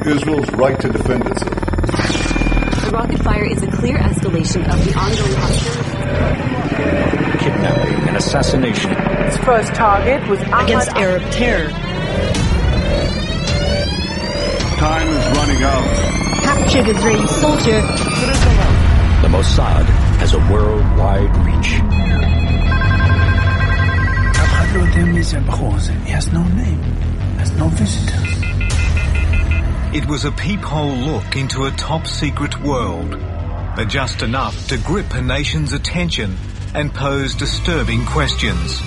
Israel's right to defend itself. The rocket fire is a clear escalation of the ongoing hostility. Kidnapping and assassination. Its first target was against Arab terror. Time is running out. Captured Israeli soldier. The Mossad has a worldwide reach. He has no name, has no visitors. It was a peephole look into a top-secret world, but just enough to grip a nation's attention and pose disturbing questions.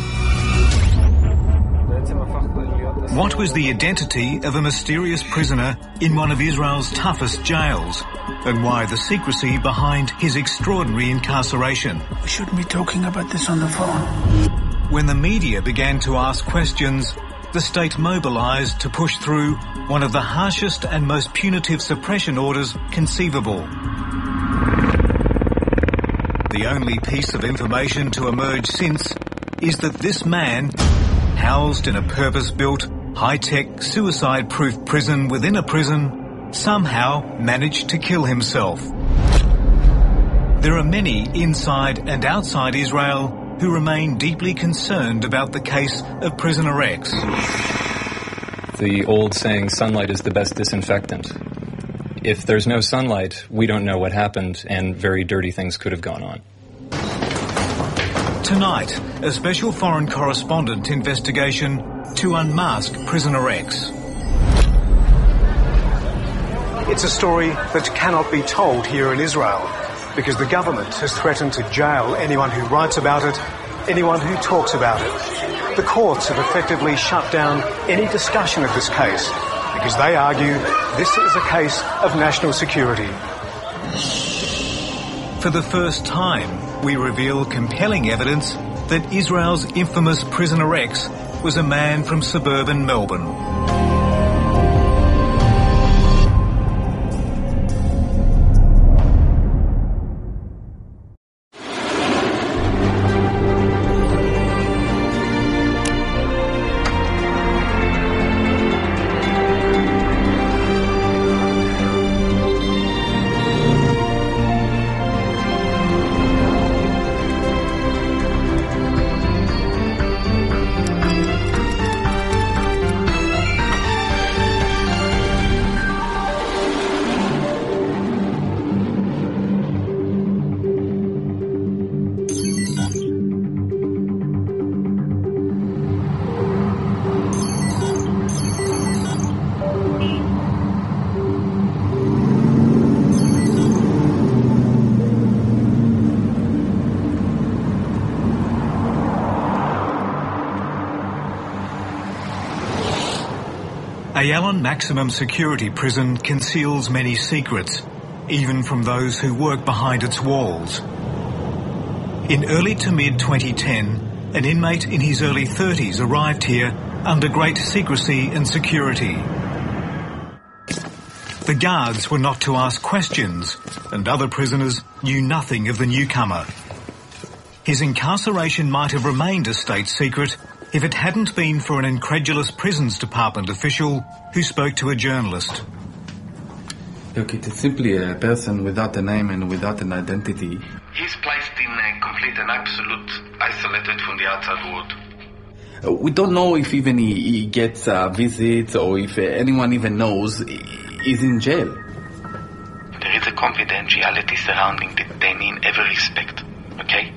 What was the identity of a mysterious prisoner in one of Israel's toughest jails, and why the secrecy behind his extraordinary incarceration? We shouldn't be talking about this on the phone. When the media began to ask questions, the state mobilized to push through one of the harshest and most punitive suppression orders conceivable. The only piece of information to emerge since is that this man, housed in a purpose-built, high-tech, suicide-proof prison within a prison, somehow managed to kill himself. There are many inside and outside Israel who remain deeply concerned about the case of prisoner X. The old saying, sunlight is the best disinfectant. If there's no sunlight, we don't know what happened, and very dirty things could have gone on. Tonight, a special foreign correspondent investigation to unmask prisoner X. It's a story that cannot be told here in Israel, because the government has threatened to jail anyone who writes about it, anyone who talks about it. The courts have effectively shut down any discussion of this case, because they argue this is a case of national security. For the first time, we reveal compelling evidence that Israel's infamous prisoner X was a man from suburban Melbourne. Ayalon maximum security prison conceals many secrets, even from those who work behind its walls. In early to mid-2010, an inmate in his early 30s arrived here under great secrecy and security. The guards were not to ask questions, and other prisoners knew nothing of the newcomer. His incarceration might have remained a state secret if it hadn't been for an incredulous Prisons Department official who spoke to a journalist. Look, it is simply a person without a name and without an identity. He's placed in a complete and absolute isolated from the outside world. We don't know if even he gets visits or if anyone even knows he's in jail. There is a confidentiality surrounding detainee in every respect, okay?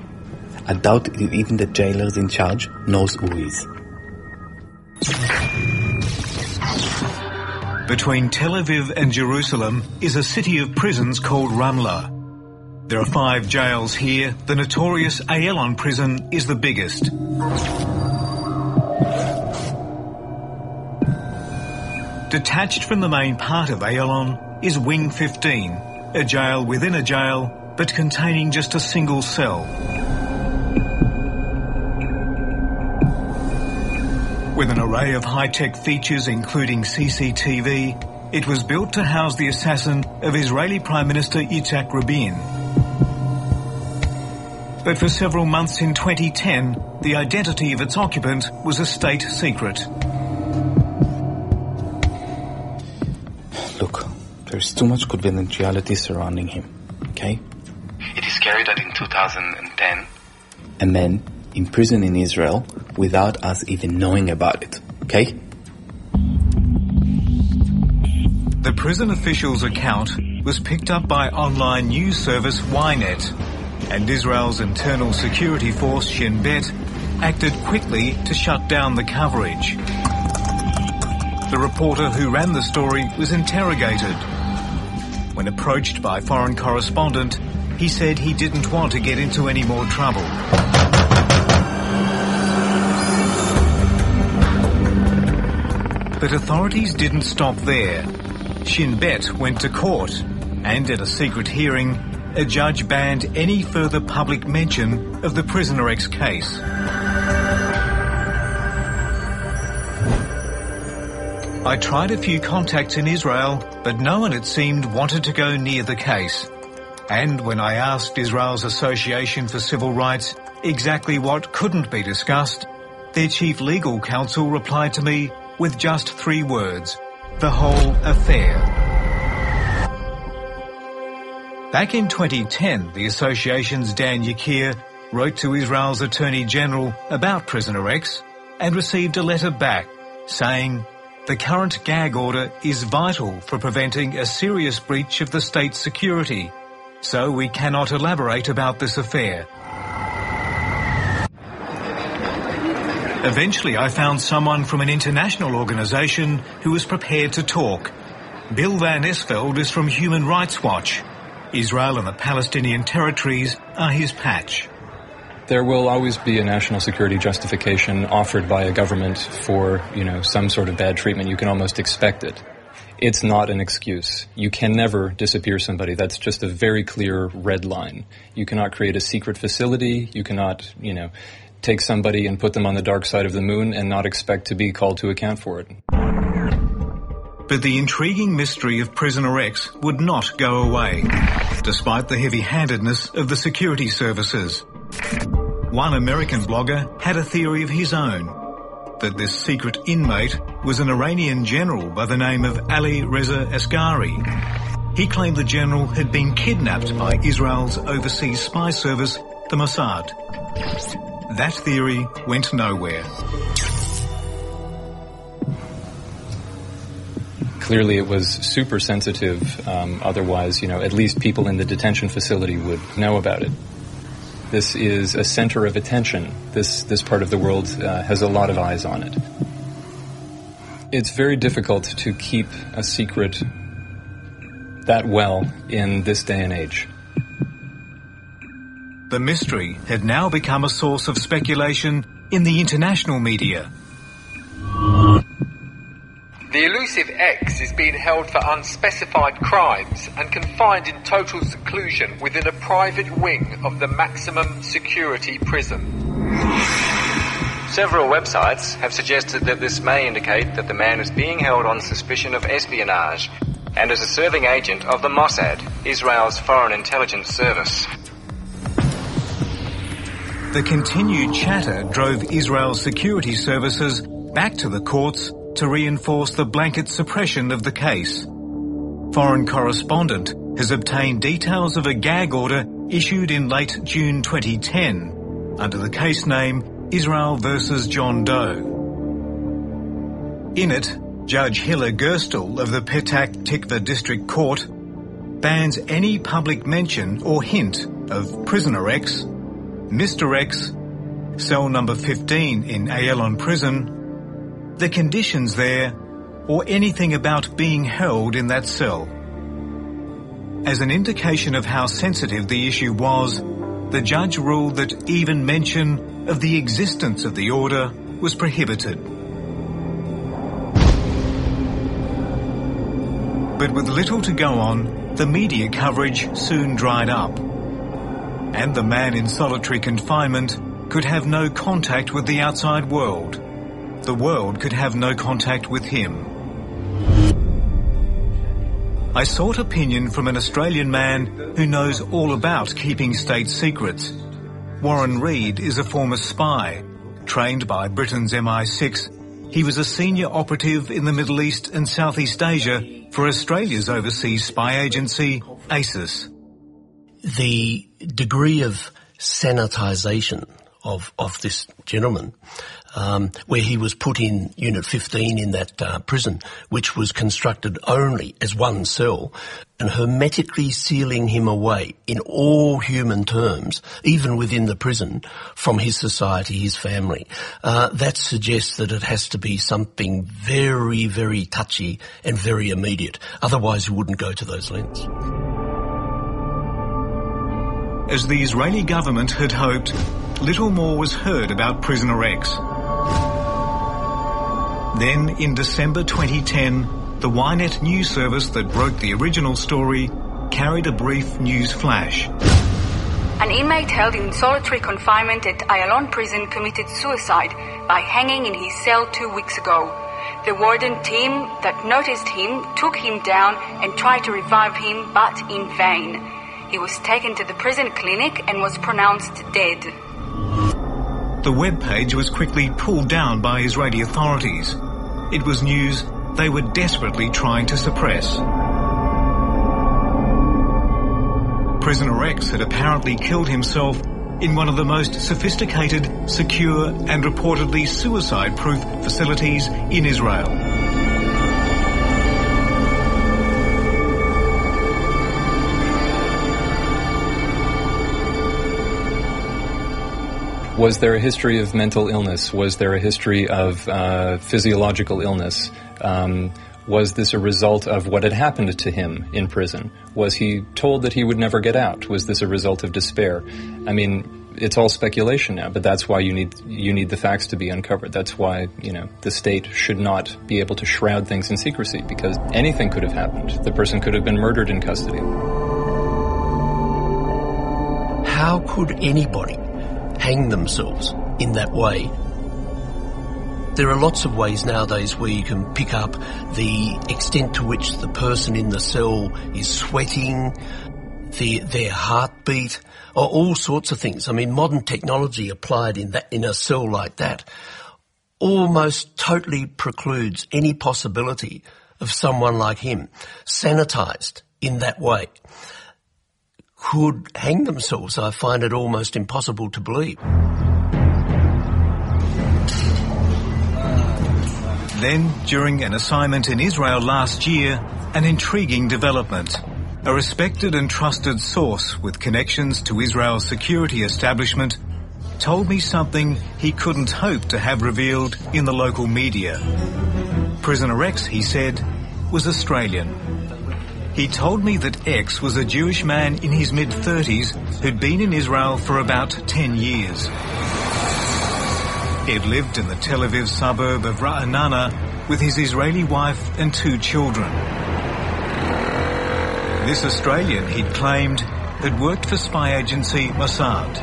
I doubt even the jailers in charge knows who he is. Between Tel Aviv and Jerusalem is a city of prisons called Ramla. There are 5 jails here. The notorious Ayalon prison is the biggest. Detached from the main part of Ayalon is Wing 15, a jail within a jail, but containing just a single cell. With an array of high-tech features including CCTV, it was built to house the assassin of Israeli Prime Minister Yitzhak Rabin. But for several months in 2010, the identity of its occupant was a state secret. Look, There's too much confidentiality surrounding him, okay? It is scary that in 2010, a man in prison in Israel without us even knowing about it, okay? The prison official's account was picked up by online news service Ynet, and Israel's internal security force Shin Bet acted quickly to shut down the coverage. The reporter who ran the story was interrogated. When approached by foreign correspondent, he said he didn't want to get into any more trouble. But authorities didn't stop there. Shin Bet went to court, and at a secret hearing, a judge banned any further public mention of the Prisoner X case. I tried a few contacts in Israel, but no one, it seemed, wanted to go near the case. And when I asked Israel's Association for Civil Rights exactly what couldn't be discussed, their chief legal counsel replied to me with just 3 words: the whole affair. Back in 2010, the association's Dan Yakir wrote to Israel's Attorney General about Prisoner X and received a letter back saying, "The current gag order is vital for preventing a serious breach of the state's security, so we cannot elaborate about this affair." Eventually, I found someone from an international organisation who was prepared to talk. Bill Van Esveld is from Human Rights Watch. Israel and the Palestinian territories are his patch. There will always be a national security justification offered by a government for, some sort of bad treatment. You can almost expect it. It's not an excuse. You can never disappear somebody. That's just a very clear red line. You cannot create a secret facility. You cannot, take somebody and put them on the dark side of the moon and not expect to be called to account for it. But the intriguing mystery of Prisoner X would not go away, despite the heavy-handedness of the security services. One American blogger had a theory of his own, that this secret inmate was an Iranian general by the name of Ali Reza Asghari. He claimed the general had been kidnapped by Israel's overseas spy service, the Mossad. That theory went nowhere. Clearly it was super sensitive. Otherwise, at least people in the detention facility would know about it. This is a center of attention. This part of the world has a lot of eyes on it. It's very difficult to keep a secret that well in this day and age. The mystery had now become a source of speculation in the international media. The elusive X is being held for unspecified crimes and confined in total seclusion within a private wing of the maximum security prison. Several websites have suggested that this may indicate that the man is being held on suspicion of espionage and is a serving agent of the Mossad, Israel's foreign intelligence service. The continued chatter drove Israel's security services back to the courts to reinforce the blanket suppression of the case. Foreign correspondent has obtained details of a gag order issued in late June 2010 under the case name Israel versus John Doe. In it, Judge Hilla Gerstel of the Petach Tikva District Court bans any public mention or hint of Prisoner X, Mr. X, cell number 15 in Ayalon prison, the conditions there, or anything about being held in that cell. As an indication of how sensitive the issue was, the judge ruled that even mention of the existence of the order was prohibited. But with little to go on, the media coverage soon dried up. And the man in solitary confinement could have no contact with the outside world. The world could have no contact with him. I sought opinion from an Australian man who knows all about keeping state secrets. Warren Reid is a former spy, trained by Britain's MI6 he was a senior operative in the Middle East and Southeast Asia for Australia's overseas spy agency, ASIS. The degree of sanitisation of this gentleman, where he was put in Unit 15 in that prison, which was constructed only as one cell, and hermetically sealing him away in all human terms, even within the prison, from his society, his family. That suggests that it has to be something very, very touchy and very immediate. Otherwise, he wouldn't go to those lengths. As the Israeli government had hoped, little more was heard about prisoner X. Then, in December 2010, the Ynet news service that broke the original story carried a brief news flash. An inmate held in solitary confinement at Ayalon prison committed suicide by hanging in his cell 2 weeks ago. The warden team that noticed him took him down and tried to revive him, but in vain. He was taken to the prison clinic and was pronounced dead. The webpage was quickly pulled down by Israeli authorities. It was news they were desperately trying to suppress. Prisoner X had apparently killed himself in one of the most sophisticated, secure and reportedly suicide-proof facilities in Israel. Was there a history of mental illness? Was there a history of physiological illness? Was this a result of what had happened to him in prison? Was he told that he would never get out? Was this a result of despair? I mean, it's all speculation now, but that's why you need the facts to be uncovered. That's why, the state should not be able to shroud things in secrecy, because anything could have happened. The person could have been murdered in custody. How could anybody hang themselves in that way? There are lots of ways nowadays where you can pick up the extent to which the person in the cell is sweating, their heartbeat, or all sorts of things. I mean, modern technology applied in a cell like that almost totally precludes any possibility of someone like him, sanitised in that way, could hang themselves. I find it almost impossible to believe. Then, during an assignment in Israel last year, an intriguing development. A respected and trusted source with connections to Israel's security establishment told me something he couldn't hope to have revealed in the local media. Prisoner X, he said, was Australian. He told me that X was a Jewish man in his mid-30s who'd been in Israel for about 10 years. He'd lived in the Tel Aviv suburb of Ra'anana with his Israeli wife and 2 children. This Australian, he'd claimed, had worked for spy agency Mossad.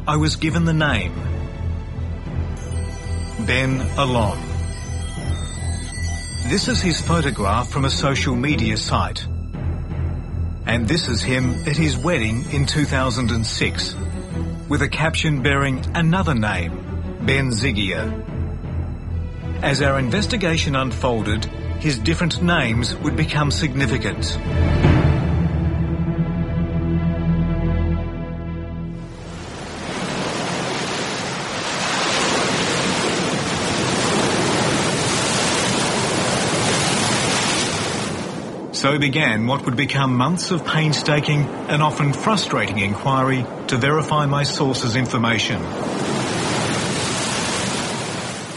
I was given the name Ben Ayalon. This is his photograph from a social media site. And this is him at his wedding in 2006, with a caption bearing another name, Ben Zygir. As our investigation unfolded, his different names would become significant. So began what would become months of painstaking and often frustrating inquiry to verify my source's information.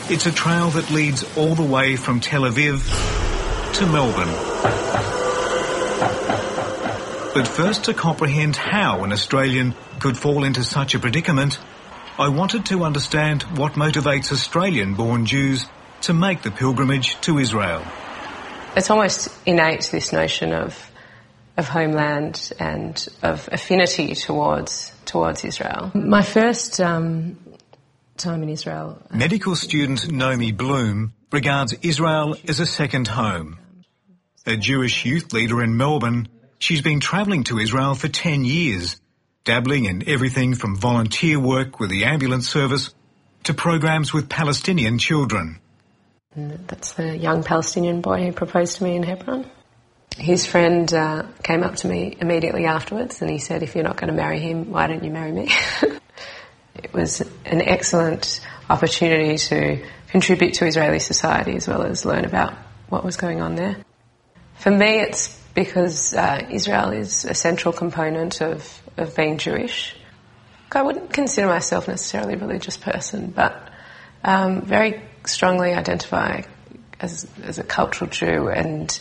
It's a trail that leads all the way from Tel Aviv to Melbourne. But first, to comprehend how an Australian could fall into such a predicament, I wanted to understand what motivates Australian-born Jews to make the pilgrimage to Israel. It's almost innate, this notion of homeland and of affinity towards Israel. My first time in Israel. Medical student Naomi Bloom regards Israel as a second home. A Jewish youth leader in Melbourne, she's been travelling to Israel for 10 years, dabbling in everything from volunteer work with the ambulance service to programs with Palestinian children. That's the young Palestinian boy who proposed to me in Hebron. His friend came up to me immediately afterwards and he said, if you're not going to marry him, why don't you marry me? It was an excellent opportunity to contribute to Israeli society as well as learn about what was going on there. For me, it's because Israel is a central component of being Jewish. I wouldn't consider myself necessarily a religious person, but very strongly identify as a cultural Jew, and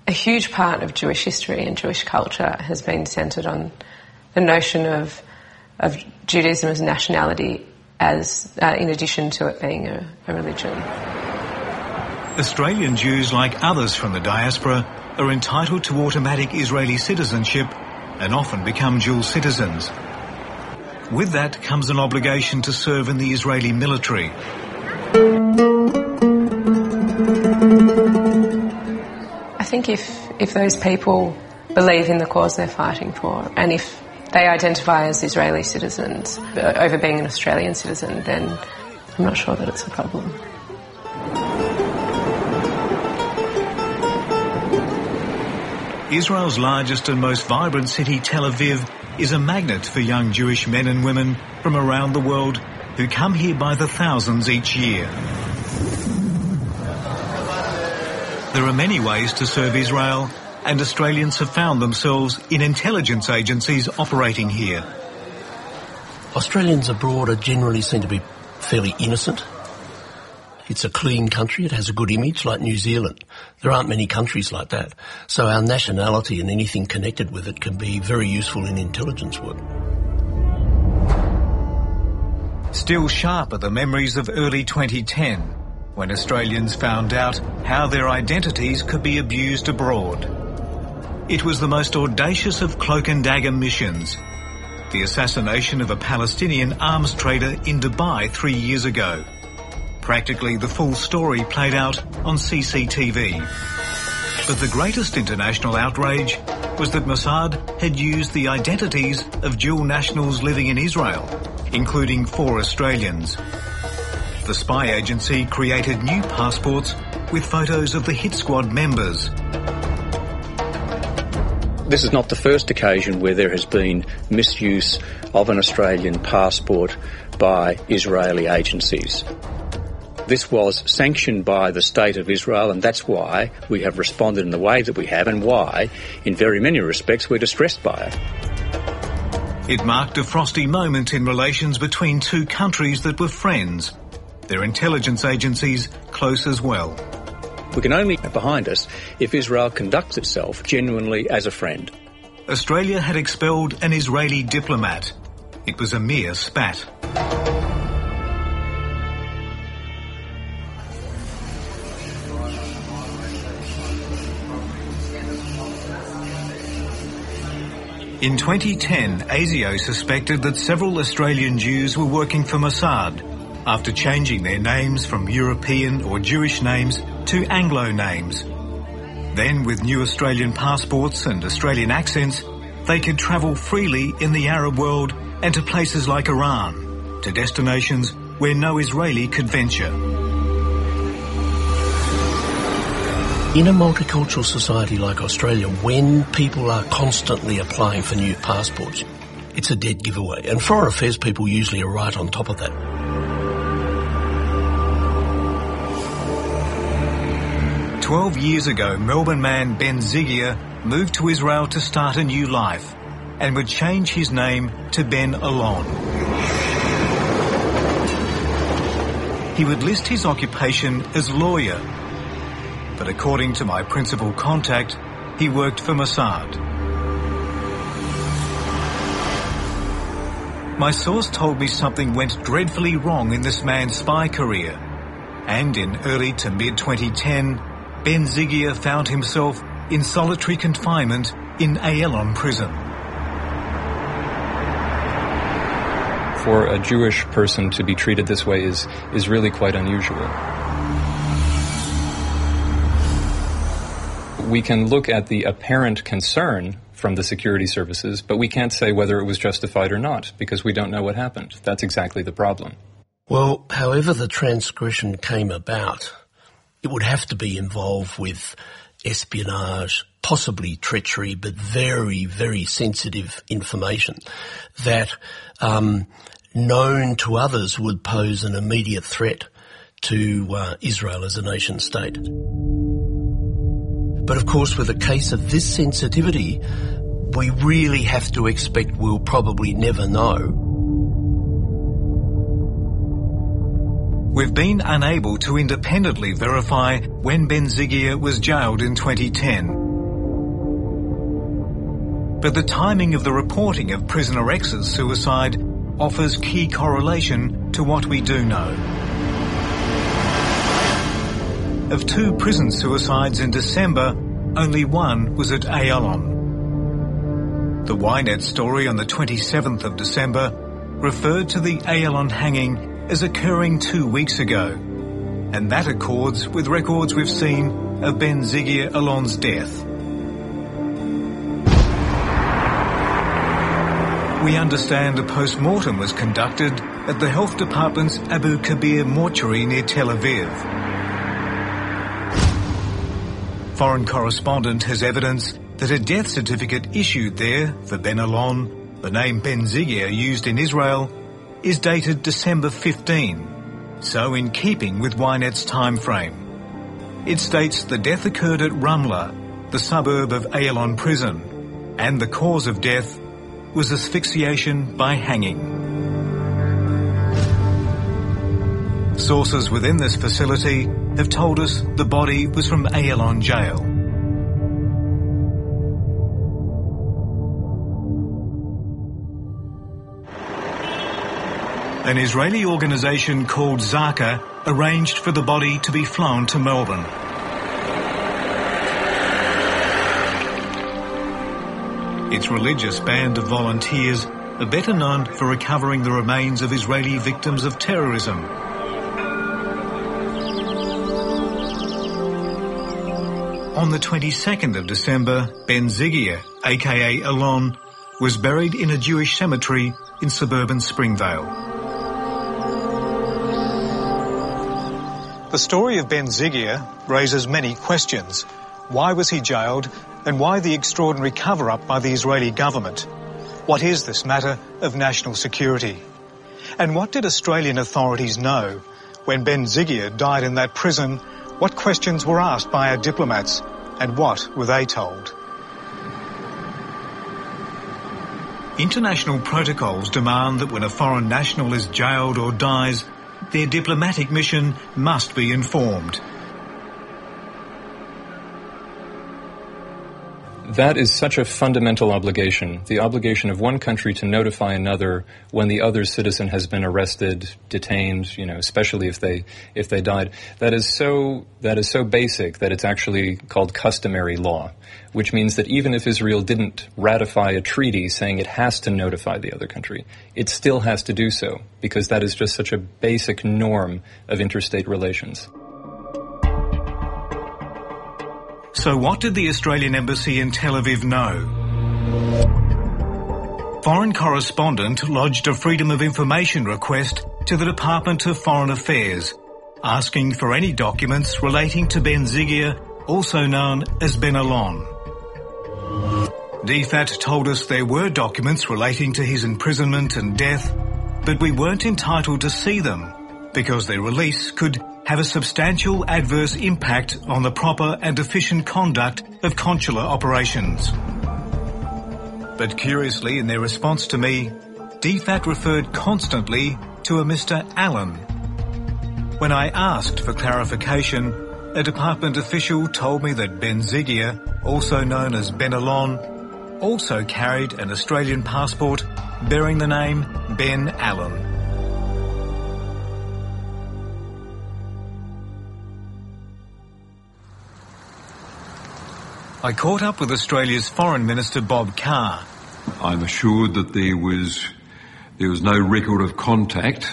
a huge part of Jewish history and Jewish culture has been centred on the notion of Judaism as nationality, as in addition to it being a religion. Australian Jews, like others from the diaspora, are entitled to automatic Israeli citizenship and often become dual citizens. With that comes an obligation to serve in the Israeli military. I think if those people believe in the cause they're fighting for, and if they identify as Israeli citizens over being an Australian citizen, then I'm not sure that it's a problem. Israel's largest and most vibrant city, Tel Aviv, is a magnet for young Jewish men and women from around the world who come here by the thousands each year. There are many ways to serve Israel, and Australians have found themselves in intelligence agencies operating here. Australians abroad generally seem to be fairly innocent. It's a clean country. It has a good image, like New Zealand. There aren't many countries like that. So our nationality and anything connected with it can be very useful in intelligence work. Still sharp are the memories of early 2010, when Australians found out how their identities could be abused abroad. It was the most audacious of cloak and dagger missions, the assassination of a Palestinian arms trader in Dubai 3 years ago. Practically the full story played out on CCTV. But the greatest international outrage was that Mossad had used the identities of dual nationals living in Israel, including 4 Australians. The spy agency created new passports with photos of the hit squad members. This is not the first occasion where there has been misuse of an Australian passport by Israeli agencies. This was sanctioned by the State of Israel, and that's why we have responded in the way that we have, and why, in very many respects, we're distressed by it. It marked a frosty moment in relations between two countries that were friends, their intelligence agencies close as well. We can only get behind us if Israel conducts itself genuinely as a friend. Australia had expelled an Israeli diplomat. It was a mere spat. In 2010, ASIO suspected that several Australian Jews were working for Mossad after changing their names from European or Jewish names to Anglo names. Then, with new Australian passports and Australian accents, they could travel freely in the Arab world and to places like Iran, to destinations where no Israeli could venture. In a multicultural society like Australia, when people are constantly applying for new passports, it's a dead giveaway. And foreign affairs people usually are right on top of that. "12 years ago, Melbourne man Ben Zygir moved to Israel to start a new life and would change his name to Ben Ayalon. He would list his occupation as lawyer, but according to my principal contact, he worked for Mossad. My source told me something went dreadfully wrong in this man's spy career, and in early to mid-2010, Ben Zygir found himself in solitary confinement in Ayalon prison. For a Jewish person to be treated this way is really quite unusual. We can look at the apparent concern from the security services, but we can't say whether it was justified or not, because we don't know what happened. That's exactly the problem. Well, however the transgression came about, it would have to be involved with espionage, possibly treachery, but very, very sensitive information that, known to others, would pose an immediate threat to Israel as a nation state. But of course, with a case of this sensitivity, we really have to expect we'll probably never know. We've been unable to independently verify when Zygir was jailed in 2010. But the timing of the reporting of prisoner X's suicide offers key correlation to what we do know. Of 2 prison suicides in December, only one was at Ayalon. The Ynet story on the 27th of December referred to the Ayalon hanging as occurring 2 weeks ago, and that accords with records we've seen of Zygir Alon's death. We understand a post-mortem was conducted at the Health Department's Abu Kabir mortuary near Tel Aviv. Foreign correspondent has evidence that a death certificate issued there for Alon, the name Zygir used in Israel, is dated December 15, so in keeping with Ynet's time frame. It states the death occurred at Ramla, the suburb of Ayalon prison, and the cause of death was asphyxiation by hanging. Sources within this facility have told us the body was from Ayalon jail. An Israeli organisation called Zeyger arranged for the body to be flown to Melbourne. Its religious band of volunteers are better known for recovering the remains of Israeli victims of terrorism. On the 22nd of December, Zygir, aka Ayalon, was buried in a Jewish cemetery in suburban Springvale. The story of Zygir raises many questions. Why was he jailed, and why the extraordinary cover-up by the Israeli government? What is this matter of national security? And what did Australian authorities know? When Zygir died in that prison, what questions were asked by our diplomats, and what were they told? International protocols demand that when a foreign national is jailed or dies, their diplomatic mission must be informed. That is such a fundamental obligation, the obligation of one country to notify another when the other citizen has been arrested, detained, especially if they died. That is so basic that it's actually called customary law, which means that even if Israel didn't ratify a treaty saying it has to notify the other country, it still has to do so, because that is just such a basic norm of interstate relations. So what did the Australian Embassy in Tel Aviv know? Foreign correspondent lodged a Freedom of Information request to the Department of Foreign Affairs, asking for any documents relating to Zygir, also known as Ayalon. DFAT told us there were documents relating to his imprisonment and death, but we weren't entitled to see them because their release could have a substantial adverse impact on the proper and efficient conduct of consular operations. But curiously, in their response to me, DFAT referred constantly to a Mr. Allen. When I asked for clarification, a department official told me that Zygir, also known as Ayalon, also carried an Australian passport bearing the name Allen. I caught up with Australia's Foreign Minister Bob Carr. I'm assured that there was no record of contact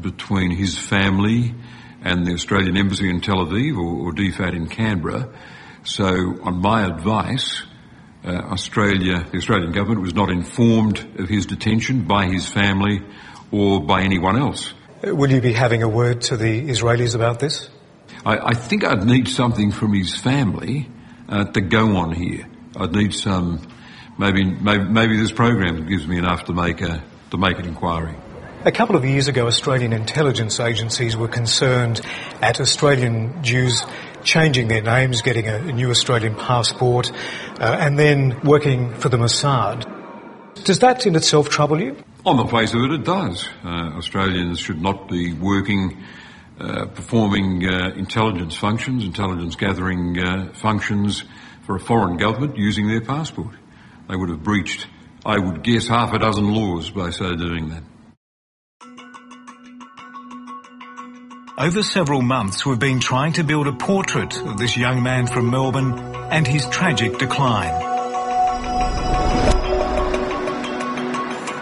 between his family and the Australian Embassy in Tel Aviv or DFAT in Canberra. So on my advice, the Australian government was not informed of his detention by his family or by anyone else. Will you be having a word to the Israelis about this? I think I'd need something from his family to go on here. I'd need some, maybe this program gives me enough to make an inquiry. A couple of years ago, Australian intelligence agencies were concerned at Australian Jews changing their names, getting a new Australian passport, and then working for the Mossad. Does that in itself trouble you? On the face of it, it does. Australians should not be working, performing intelligence functions, intelligence gathering functions for a foreign government using their passport. They would have breached, I would guess, half a dozen laws by so doing that. Over several months, we've been trying to build a portrait of this young man from Melbourne and his tragic decline.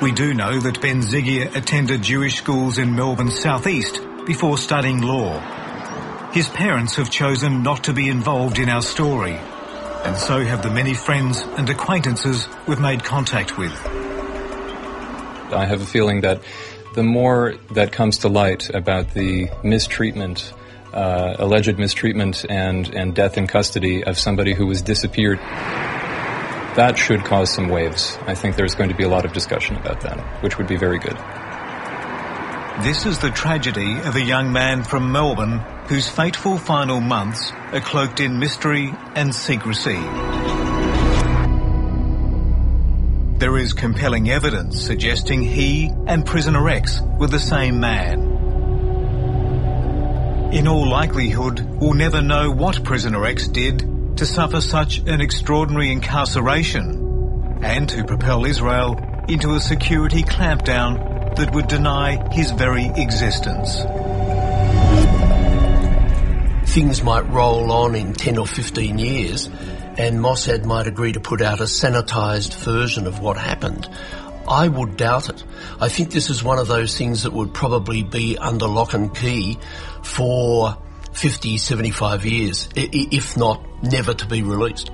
We do know that Ben Zygir attended Jewish schools in Melbourne's southeast before studying law. His parents have chosen not to be involved in our story, and so have the many friends and acquaintances we've made contact with. I have a feeling that the more that comes to light about the mistreatment, alleged mistreatment and death in custody of somebody who was disappeared, that should cause some waves. I think there's going to be a lot of discussion about that, which would be very good. This is the tragedy of a young man from Melbourne whose fateful final months are cloaked in mystery and secrecy. There is compelling evidence suggesting he and prisoner X were the same man. In all likelihood, we'll never know what prisoner X did to suffer such an extraordinary incarceration and to propel Israel into a security clampdown that would deny his very existence. Things might roll on in 10 or 15 years and Mossad might agree to put out a sanitised version of what happened. I would doubt it. I think this is one of those things that would probably be under lock and key for 50, 75 years, if not never to be released.